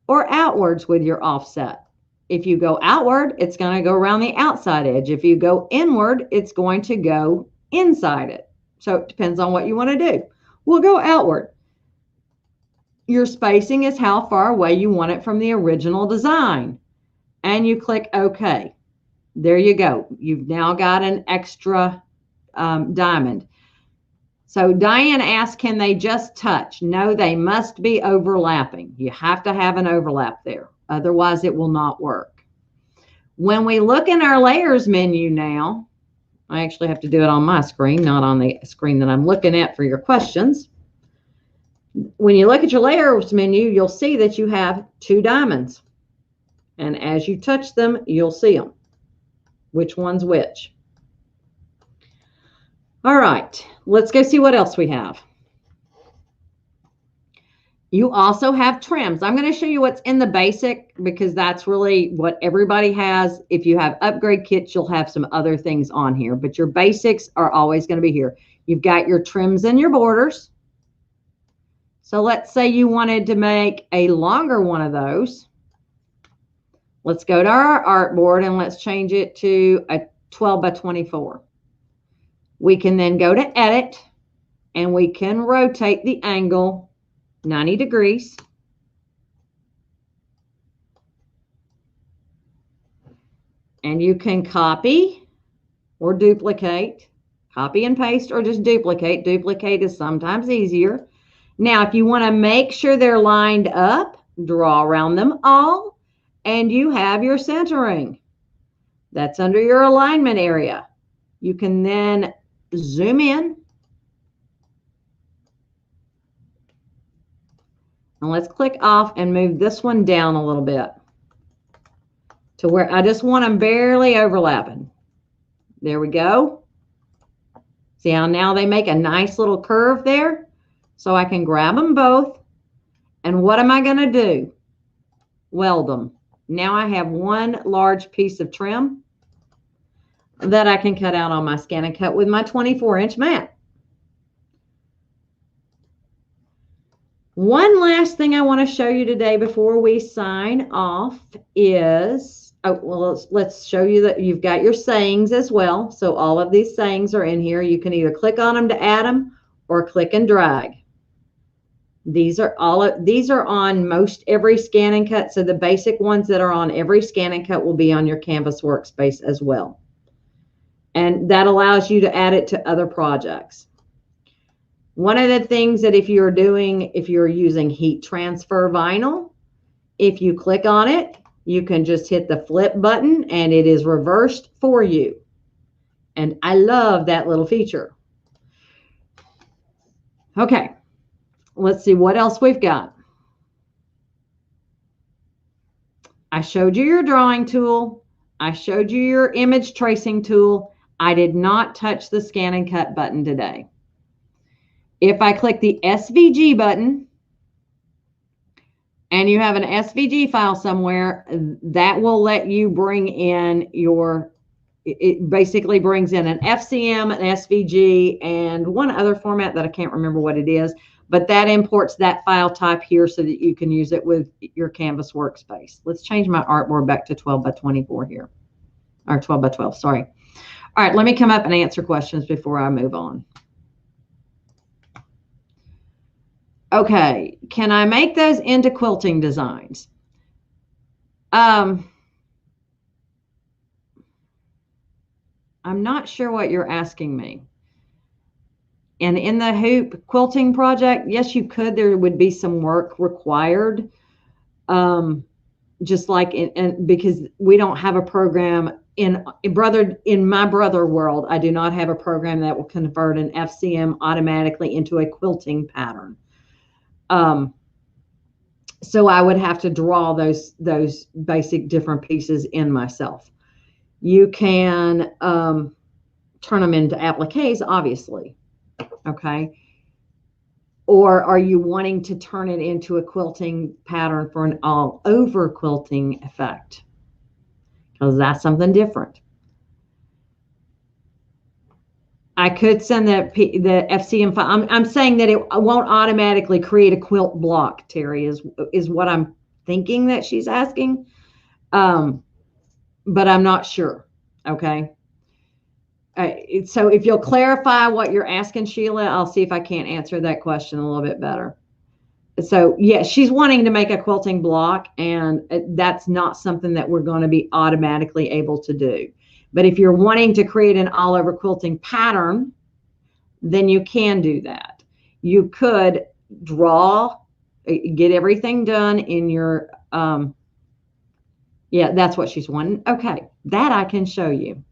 or outwards with your offset. If you go outward, it's going to go around the outside edge. If you go inward, it's going to go inside it. So it depends on what you want to do. We'll go outward. Your spacing is how far away you want it from the original design. And you click OK. There you go. You've now got an extra diamond. So Diane asked, can they just touch? No, they must be overlapping. You have to have an overlap there. Otherwise, it will not work. When we look in our layers menu now, I actually have to do it on my screen, not on the screen that I'm looking at for your questions. When you look at your layers menu, you'll see that you have 2 diamonds. And as you touch them, you'll see them. Which one's which? All right, let's go see what else we have. You also have trims. I'm going to show you what's in the basic because that's really what everybody has. If you have upgrade kits, you'll have some other things on here, but your basics are always going to be here. You've got your trims and your borders. So let's say you wanted to make a longer one of those. Let's go to our artboard and let's change it to a 12 by 24. We can then go to edit and we can rotate the angle 90 degrees. And you can copy or duplicate, copy and paste, or just duplicate. Duplicate is sometimes easier. Now, if you want to make sure they're lined up, draw around them all, and you have your centering. That's under your alignment area. You can then zoom in. And let's click off and move this one down a little bit to where I just want them barely overlapping. There we go. See how now they make a nice little curve there? So I can grab them both. And what am I going to do? Weld them. Now I have one large piece of trim that I can cut out on my ScanNCut with my 24-inch mat. One last thing I want to show you today before we sign off is, let's show you that you've got your sayings as well. So all of these sayings are in here. You can either click on them to add them or click and drag. These are on most every ScanNCut. So the basic ones that are on every ScanNCut will be on your Canvas workspace as well. And that allows you to add it to other projects. One of the things that if you're using heat transfer vinyl, if you click on it, you can just hit the flip button and it is reversed for you. And I love that little feature. Okay, let's see what else we've got. I showed you your drawing tool. I showed you your image tracing tool. I did not touch the ScanNCut button today. If I click the SVG button and you have an SVG file somewhere, that will let you bring in it basically brings in an FCM, an SVG, and one other format that I can't remember what it is, but that imports that file type here so that you can use it with your Canvas workspace. Let's change my artboard back to 12 by 24 here, or 12 by 12, sorry. All right, let me come up and answer questions before I move on. Okay, can I make those into quilting designs? I'm not sure what you're asking me. And in the hoop quilting project, yes, you could. There would be some work required, just like because we don't have a program in my brother world. I do not have a program that will convert an FCM automatically into a quilting pattern. So I would have to draw those basic different pieces in myself. You can turn them into appliques, obviously. Okay. Or are you wanting to turn it into a quilting pattern for an all over quilting effect? Because that's something different. I could send the FCM file. I'm saying that it won't automatically create a quilt block, Terry, is what I'm thinking that she's asking. But I'm not sure. Okay. So if you'll clarify what you're asking, Sheila, I'll see if I can't answer that question a little bit better. So yeah, she's wanting to make a quilting block, and that's not something that we're going to be automatically able to do. But if you're wanting to create an all over quilting pattern, then you can do that. You could draw, get everything done in your, yeah, that's what she's wanting. Okay, that I can show you.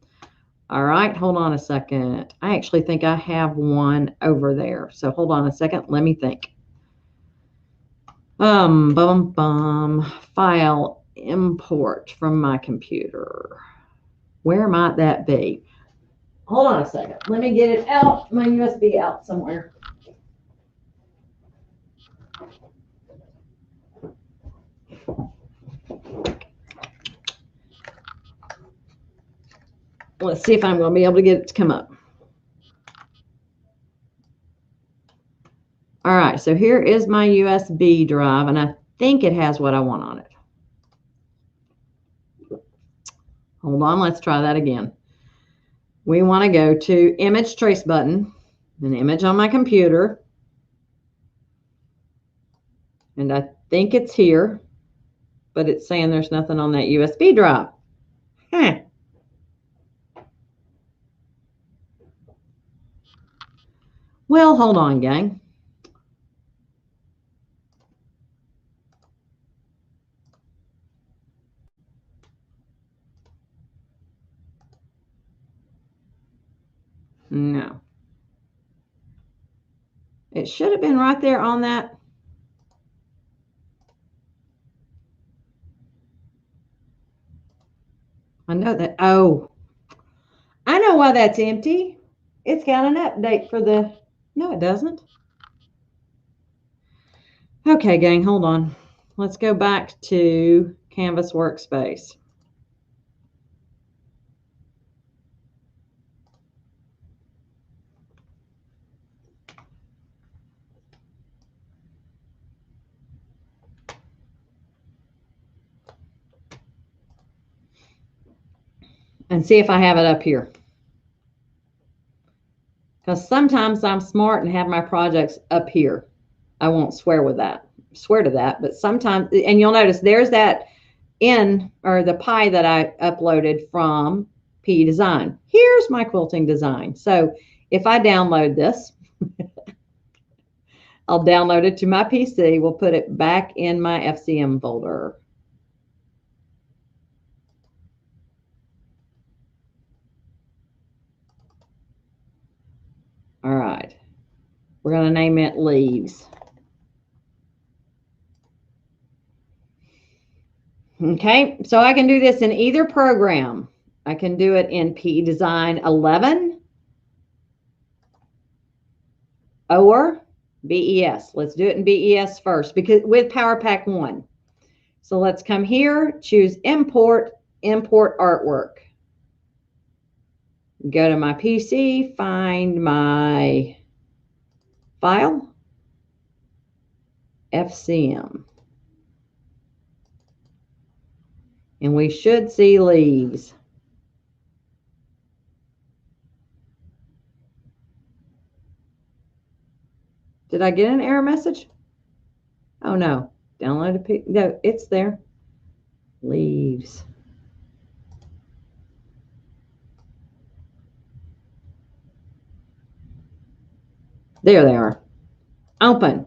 All right, hold on a second. I actually think I have one over there. So hold on a second. Let me think. File import from my computer. Where might that be? Hold on a second. Let me get it out. My USB out somewhere. Let's see if I'm going to be able to get it to come up. All right. right, so here is my USB drive, and I think it has what I want on it. Hold on, let's try that again. We want to go to image trace button, an image on my computer, and I think it's here, but it's saying there's nothing on that USB drive. Huh. Well, hold on, gang. No. It should have been right there on that. I know that. Oh, I know why that's empty. It's got an update for the... No, it doesn't. Okay, gang, hold on. Let's go back to Canvas Workspace. And see if I have it up here. Because sometimes I'm smart and have my projects up here. I won't swear to that, but sometimes, and you'll notice there's that the pie that I uploaded from PE Design. Here's my quilting design. So if I download this, I'll download it to my PC. We'll put it back in my FCM folder. All right. We're going to name it Leaves. Okay, so I can do this in either program. I can do it in PE Design 11 or BES. Let's do it in BES first because with Power Pack 1. So let's come here, choose Import Artwork. Go to my PC, find my file, FCM. And we should see Leaves. Did I get an error message? Oh no, download no, it's there. Leaves. There they are. Open.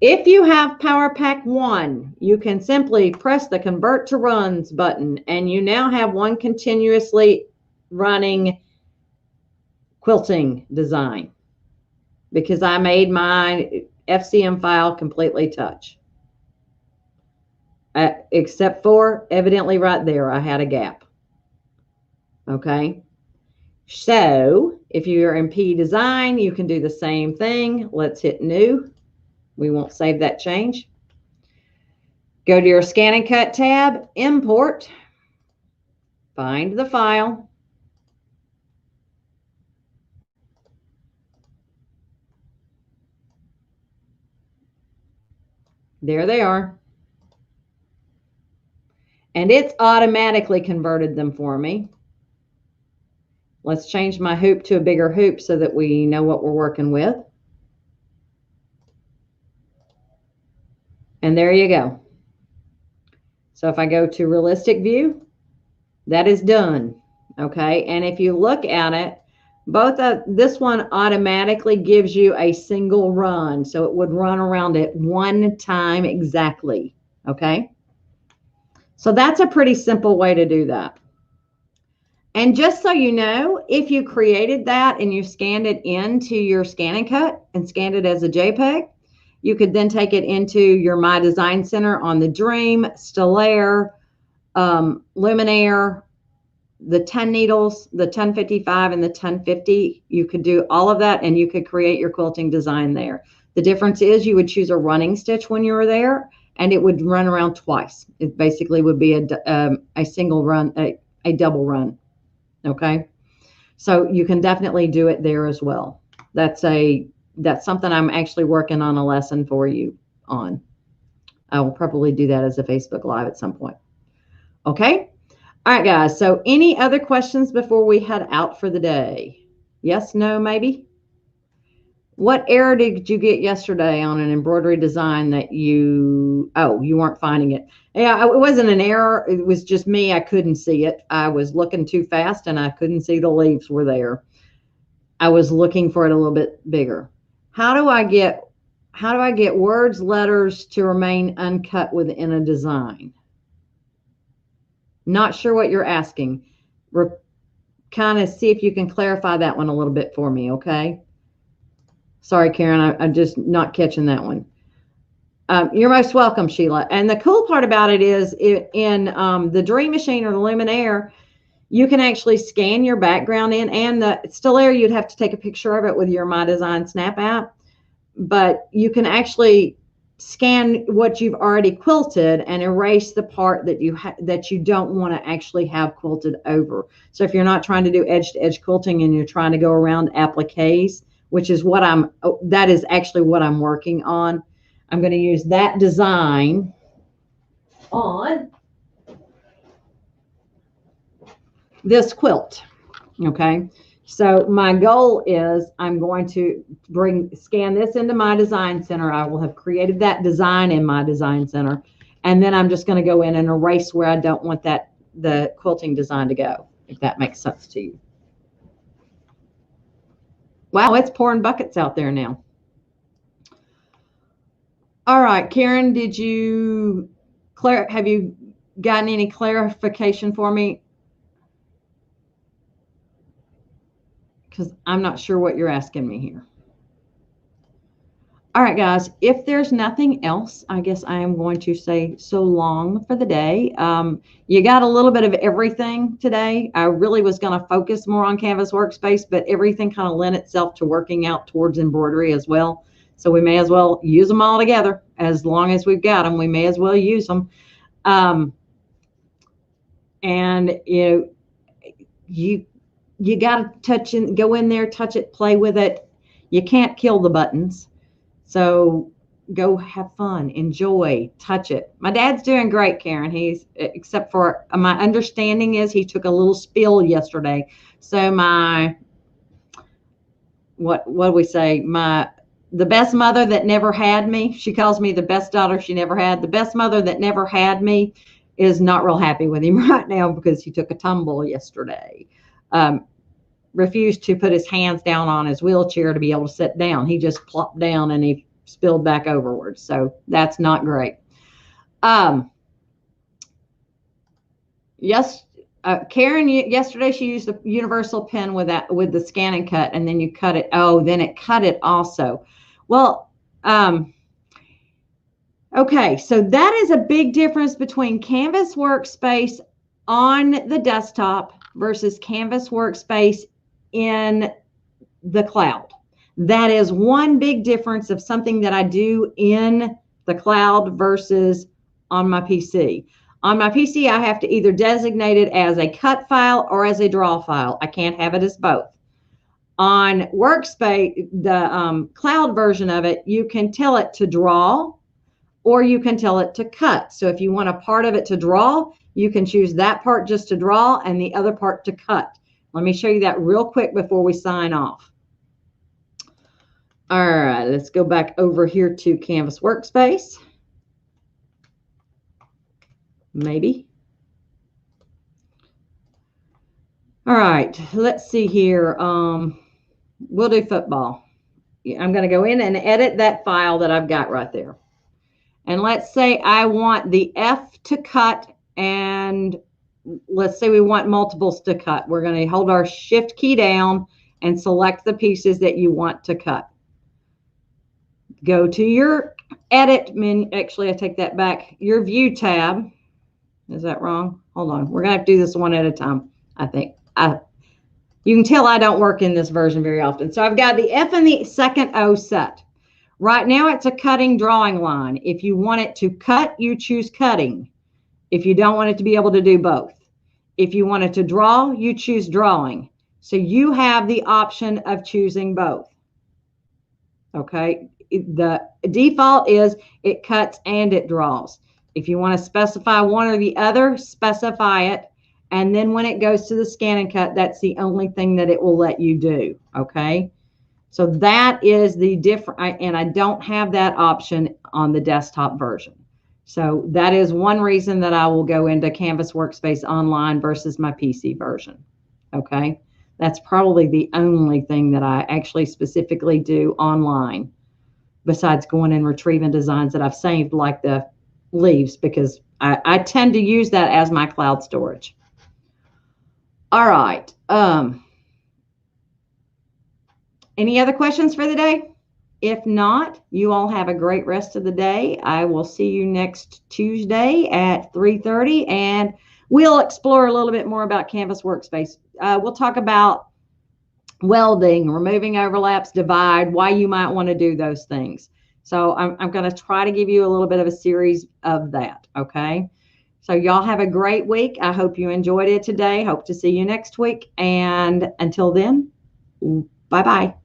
If you have Power Pack 1, you can simply press the Convert to Runs button, and you now have one continuously running quilting design because I made my FCM file completely touch. Except for, evidently right there, I had a gap. Okay. So, if you're in PE Design, you can do the same thing. Let's hit New. We won't save that change. Go to your ScanNCut tab, Import, find the file. There they are. And it's automatically converted them for me. Let's change my hoop to a bigger hoop so that we know what we're working with. And there you go. So if I go to Realistic View, that is done. Okay, and if you look at it, this one automatically gives you a single run. So it would run around at one time exactly. Okay, so that's a pretty simple way to do that. And just so you know, if you created that and you scanned it into your ScanNCut and scanned it as a JPEG, you could then take it into your My Design Center on the Dream, Stellaire, Luminaire, the 10 needles, the 1055 and the 1050. You could do all of that and you could create your quilting design there. The difference is you would choose a running stitch when you were there and it would run around twice. It basically would be a single run, a double run. Okay, so you can definitely do it there as well. That's a that's something I'm actually working on a lesson for you on. I will probably do that as a Facebook Live at some point. Okay. All right, guys. So any other questions before we head out for the day? Yes, no, maybe? What error did you get yesterday on an embroidery design that you weren't finding it? Yeah, it wasn't an error. It was just me. I couldn't see it. I was looking too fast and I couldn't see the leaves were there. I was looking for it a little bit bigger. How do I get words, letters to remain uncut within a design? Not sure what you're asking. Kind of see if you can clarify that one a little bit for me, okay? Sorry, Karen, I'm just not catching that one. You're most welcome, Sheila. And the cool part about it is in the Dream Machine or the Luminaire, you can actually scan your background in, and the Stellaire, you'd have to take a picture of it with your My Design Snap app. But you can actually scan what you've already quilted and erase the part that you don't want to actually have quilted over. So if you're not trying to do edge-to-edge quilting and you're trying to go around appliques, which is what that is actually what I'm working on. I'm going to use that design on this quilt. Okay. So my goal is I'm going to scan this into my design center. I will have created that design in my design center. And then I'm just going to go in and erase where I don't want the quilting design to go, if that makes sense to you. Wow, it's pouring buckets out there now. All right, Karen, have you gotten any clarification for me? Because I'm not sure what you're asking me here. All right, guys, if there's nothing else, I guess I am going to say so long for the day. You got a little bit of everything today. I really was going to focus more on Canvas Workspace, but everything kind of lent itself to working out towards embroidery as well. So we may as well use them all together. As long as we've got them, we may as well use them. And you got to go in there, touch it, play with it. You can't kill the buttons. So go have fun, enjoy, touch it. My dad's doing great, Karen. Except for my understanding is he took a little spill yesterday. So what do we say? The best mother that never had me. She calls me the best daughter she never had. The best mother that never had me is not real happy with him right now because he took a tumble yesterday. Refused to put his hands down on his wheelchair to be able to sit down. He just plopped down and he spilled back overward. So that's not great. Yes, Karen, yesterday she used the universal pen with the ScanNCut, and then you cut it. Oh, then it cut it also. Well, okay, so that is a big difference between Canvas Workspace on the desktop versus Canvas Workspace in the cloud. That is one big difference of something that I do in the cloud versus on my PC. On my PC, I have to either designate it as a cut file or as a draw file. I can't have it as both. On Workspace, the cloud version of it, you can tell it to draw or you can tell it to cut. So if you want a part of it to draw, you can choose that part just to draw and the other part to cut. Let me show you that real quick before we sign off. All right, let's go back over here to Canvas Workspace. Maybe. All right, let's see here. We'll do football. I'm going to go in and edit that file that I've got right there. And let's say I want the F to cut, and let's say we want multiples to cut. We're going to hold our shift key down and select the pieces that you want to cut. Go to your edit menu. Actually, I take that back. Your view tab. Is that wrong? Hold on. We're going to have to do this one at a time, I think. You can tell I don't work in this version very often. So I've got the F and the second O set. Right now it's a cutting drawing line. If you want it to cut, you choose cutting. If you don't want it to be able to do both. If you want it to draw, you choose drawing. So you have the option of choosing both. Okay. The default is it cuts and it draws. If you want to specify one or the other, specify it. And then when it goes to the ScanNCut, that's the only thing that it will let you do. Okay. So that is the different, and I don't have that option on the desktop version. So that is one reason that I will go into Canvas Workspace Online versus my PC version. Okay. That's probably the only thing that I actually specifically do online, besides going and retrieving designs that I've saved, like the leaves, because I tend to use that as my cloud storage. All right. Any other questions for the day? If not, you all have a great rest of the day. I will see you next Tuesday at 3:30, and we'll explore a little bit more about Canvas Workspace. We'll talk about welding, removing overlaps, divide, why you might want to do those things. So I'm going to try to give you a little bit of a series of that, okay? So y'all have a great week. I hope you enjoyed it today. Hope to see you next week. And until then, bye-bye.